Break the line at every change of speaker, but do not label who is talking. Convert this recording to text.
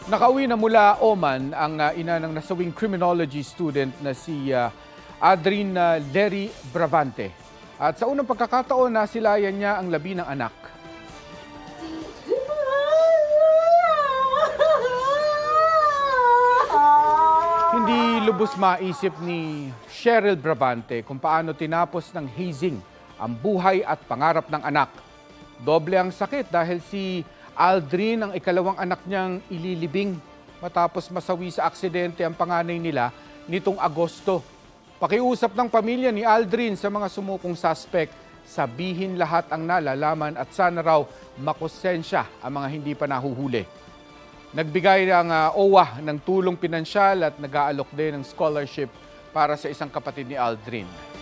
Nakauwi na mula Oman ang ina ng nasawing criminology student na si Adrin Lery Bravante. At sa unang pagkakataon, nasilayan niya ang labi ng anak. Hindi lubos maisip ni Cheryl Bravante kung paano tinapos ng hazing ang buhay at pangarap ng anak. Doble ang sakit dahil si Aldrin ang ikalawang anak niyang ililibing matapos masawi sa aksidente ang panganay nila nitong Agosto. Pakiusap ng pamilya ni Aldrin sa mga sumukong suspect, sabihin lahat ang nalalaman at sana raw makonsensya ang mga hindi pa nahuhuli. Nagbigay ang OWA ng tulong pinansyal at nag-aalok din ng scholarship para sa isang kapatid ni Aldrin.